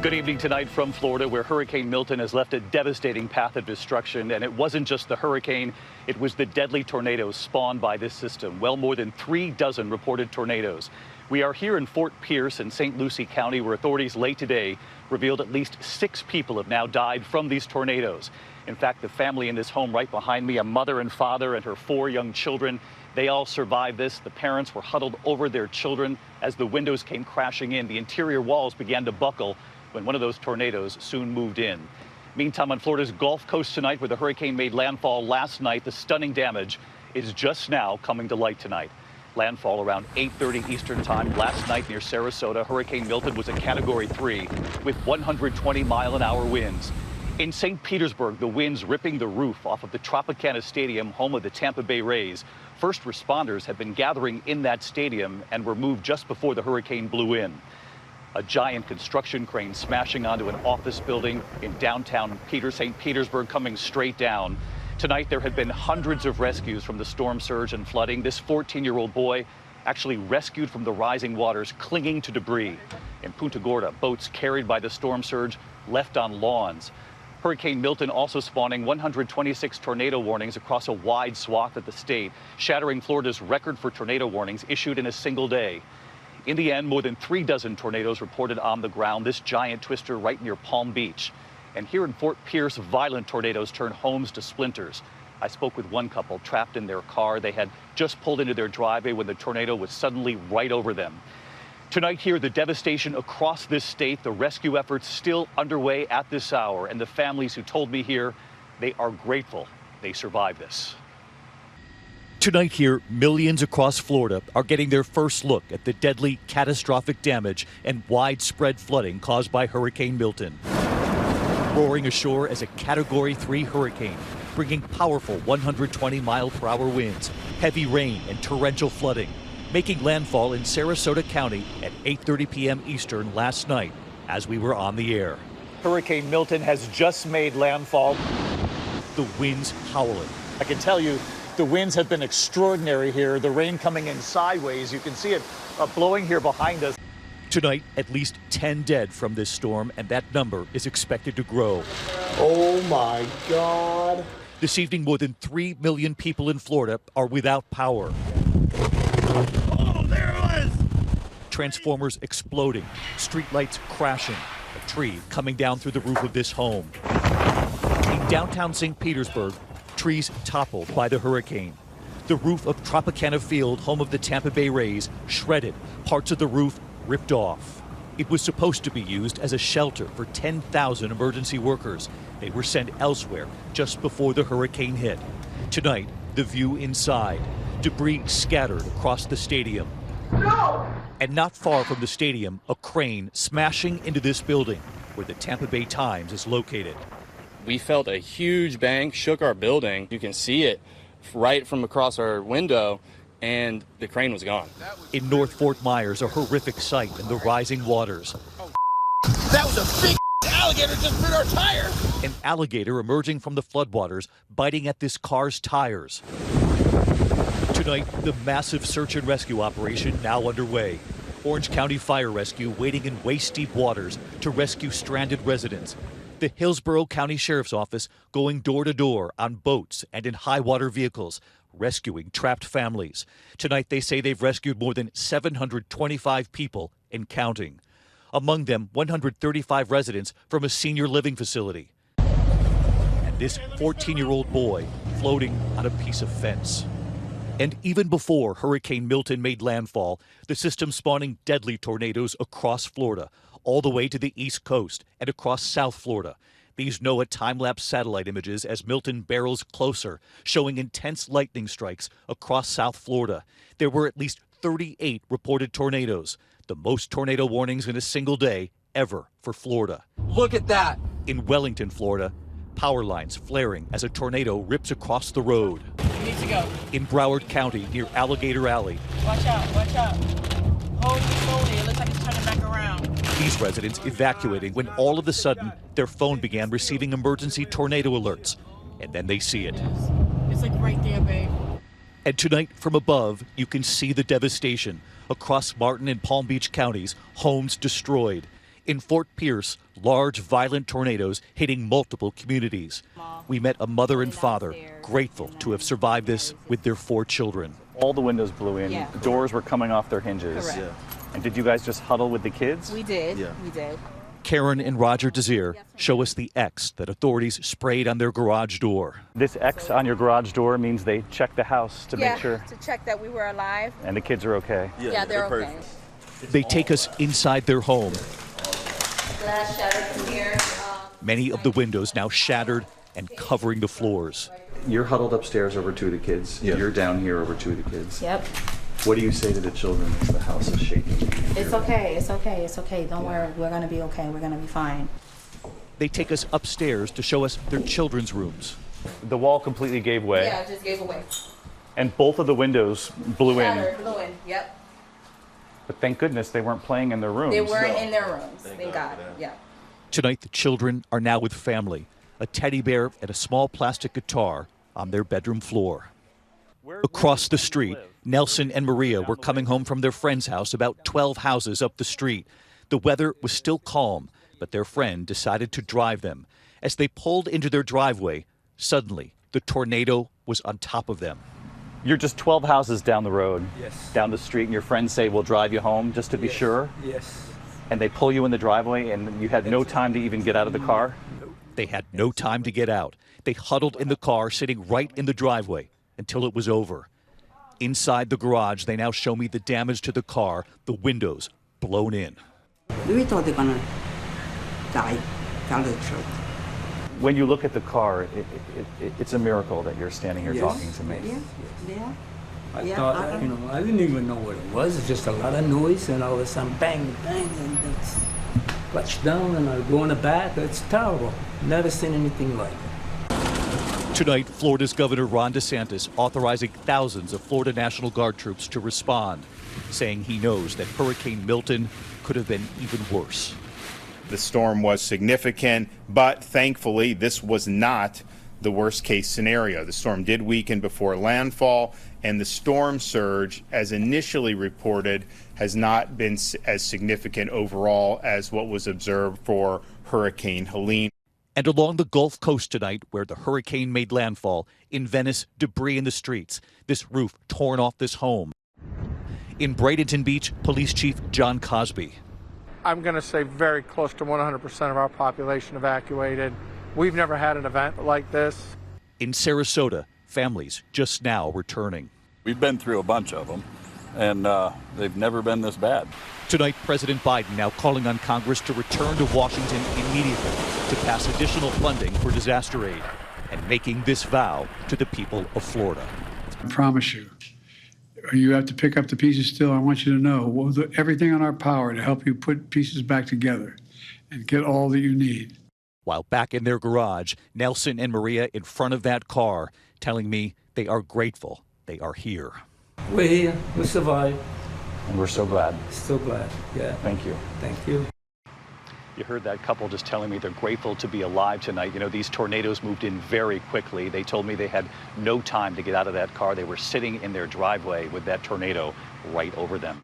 Good evening tonight from Florida, where Hurricane Milton has left a devastating path of destruction. And it wasn't just the hurricane, it was the deadly tornadoes spawned by this system. Well, more than 3 dozen reported tornadoes. We are here in Fort Pierce in St. Lucie County, where authorities late today revealed at least 6 people have now died from these tornadoes. In fact, the family in this home right behind me, a mother and father and her 4 young children, they all survived this. The parents were huddled over their children as the windows came crashing in. The interior walls began to buckle when one of those tornadoes soon moved in. Meantime, on Florida's Gulf Coast tonight, where the hurricane made landfall last night, the stunning damage is just now coming to light tonight. Landfall around 8:30 Eastern time last night near Sarasota. Hurricane Milton was a Category 3 with 120-mile-an-hour winds. In St. Petersburg, the winds ripping the roof off of the Tropicana Stadium, home of the Tampa Bay Rays. First responders have been gathering in that stadium and were moved just before the hurricane blew in. A giant construction crane smashing onto an office building in downtown St. Petersburg, coming straight down. Tonight, there have been hundreds of rescues from the storm surge and flooding. This 14-year-old boy actually rescued from the rising waters, clinging to debris. In Punta Gorda, boats carried by the storm surge left on lawns. Hurricane Milton also spawning 126 tornado warnings across a wide swath of the state, shattering Florida's record for tornado warnings issued in a single day. In the end, more than 3 dozen tornadoes reported on the ground, this giant twister right near Palm Beach. And here in Fort Pierce, violent tornadoes turned homes to splinters. I spoke with one couple trapped in their car. They had just pulled into their driveway when the tornado was suddenly right over them. Tonight here, the devastation across this state, the rescue efforts still underway at this hour. And the families who told me here, they are grateful they survived this. Tonight here, millions across Florida are getting their first look at the deadly, catastrophic damage and widespread flooding caused by Hurricane Milton. Roaring ashore as a Category 3 hurricane, bringing powerful 120-mile-per-hour winds, heavy rain, and torrential flooding, making landfall in Sarasota County at 8:30 p.m. Eastern last night as we were on the air. Hurricane Milton has just made landfall. The winds howling. I can tell you, the winds have been extraordinary here. The rain coming in sideways. You can see it blowing here behind us. Tonight, at least 10 dead from this storm, and that number is expected to grow. Oh my God. This evening, more than 3 million people in Florida are without power. Oh, there it was! Transformers exploding, streetlights crashing, a tree coming down through the roof of this home. In downtown St. Petersburg, trees toppled by the hurricane. The roof of Tropicana Field, home of the Tampa Bay Rays, shredded, parts of the roof ripped off. It was supposed to be used as a shelter for 10,000 emergency workers. They were sent elsewhere just before the hurricane hit. Tonight, the view inside, debris scattered across the stadium. No! And not far from the stadium, a crane smashing into this building where the Tampa Bay Times is located. We felt a huge bang, shook our building. You can see it right from across our window, and the crane was gone. In North Fort Myers, a horrific sight in the rising waters. That was a big alligator just bit our tire. An alligator emerging from the floodwaters, biting at this car's tires. Tonight, the massive search and rescue operation now underway. Orange County Fire Rescue waiting in waist-deep waters to rescue stranded residents. The Hillsborough County Sheriff's Office going door to door on boats and in high water vehicles, rescuing trapped families. Tonight, they say they've rescued more than 725 people and counting. Among them, 135 residents from a senior living facility. And this 14-year-old boy floating on a piece of fence. And even before Hurricane Milton made landfall, the system spawning deadly tornadoes across Florida, all the way to the East Coast and across South Florida. These NOAA time-lapse satellite images as Milton barrels closer, showing intense lightning strikes across South Florida. There were at least 38 reported tornadoes, the most tornado warnings in a single day ever for Florida. Look at that. In Wellington, Florida, power lines flaring as a tornado rips across the road. You need to go. In Broward County, near Alligator Alley. Watch out, watch out. Hold it slowly. It looks like it's turning back around. These residents evacuating when all of a sudden their phone began receiving emergency tornado alerts. And then they see it. It's like right there, babe. And tonight from above, you can see the devastation. Across Martin and Palm Beach counties, homes destroyed. In Fort Pierce, large, violent tornadoes hitting multiple communities. We met a mother and father, grateful to have survived this with their 4 children. All the windows blew in. Yeah. The doors were coming off their hinges. Correct. Yeah. And did you guys just huddle with the kids? We did. Yeah. We did. Karen and Roger Desir show us the X that authorities sprayed on their garage door. This X on your garage door means they checked the house to make sure. To check that we were alive. And the kids are okay. Yeah, they're okay. They take us inside their home. Glass shattered from here. Many of the windows now shattered and covering the floors. You're huddled upstairs over 2 of the kids. Yeah. You're down here over 2 of the kids. Yep. What do you say to the children as the house is shaking? It's okay. It's okay. It's okay. Don't worry. We're going to be okay. We're going to be fine. They take us upstairs to show us their children's rooms. The wall completely gave way. Yeah, it just gave away. And both of the windows blew Shattered, blew in. Yep. But thank goodness they weren't playing in their rooms. They weren't in their rooms. Thank God. Yeah. Tonight, the children are now with family. A teddy bear and a small plastic guitar on their bedroom floor. Across the street, Nelson and Maria were coming home from their friend's house about 12 houses up the street. The weather was still calm, but their friend decided to drive them. As they pulled into their driveway, suddenly the tornado was on top of them. You're just 12 houses down the road, down the street, and your friends say, we'll drive you home just to be sure? Yes. And they pull you in the driveway and you had no time to even get out of the car? They had no time to get out. They huddled in the car, sitting right in the driveway until it was over. Inside the garage, they now show me the damage to the car, the windows blown in. We thought they're gonna die down the truck. When you look at the car, it's a miracle that you're standing here talking to me. Yeah. I Yeah, thought, I- I didn't even know what it was. It's just a lot of noise, and all of a sudden, bang, bang, and it's clutched down, and I go in the back. It's terrible. Never seen anything like it. Tonight, Florida's Governor Ron DeSantis authorizing thousands of Florida National Guard troops to respond, saying he knows that Hurricane Milton could have been even worse. The storm was significant, but thankfully this was not the worst case scenario. The storm did weaken before landfall, and the storm surge, as initially reported, has not been as significant overall as what was observed for Hurricane Helene. And along the Gulf Coast tonight, where the hurricane made landfall, in Venice, debris in the streets, this roof torn off this home. In Bradenton Beach, Police Chief John Cosby. I'm going to say very close to 100% of our population evacuated. We've never had an event like this. In Sarasota, families just now returning. We've been through a bunch of them, and they've never been this bad. Tonight, President Biden now calling on Congress to return to Washington immediately to pass additional funding for disaster aid and making this vow to the people of Florida. I promise you, you have to pick up the pieces still. I want you to know we'll do everything in our power to help you put pieces back together and get all that you need. While back in their garage, Nelson and Maria in front of that car telling me they are grateful they are here. We're here. We survived. And we're so glad. So glad. Yeah. Thank you. Thank you. You heard that couple just telling me they're grateful to be alive tonight. You know, these tornadoes moved in very quickly. They told me they had no time to get out of that car. They were sitting in their driveway with that tornado right over them.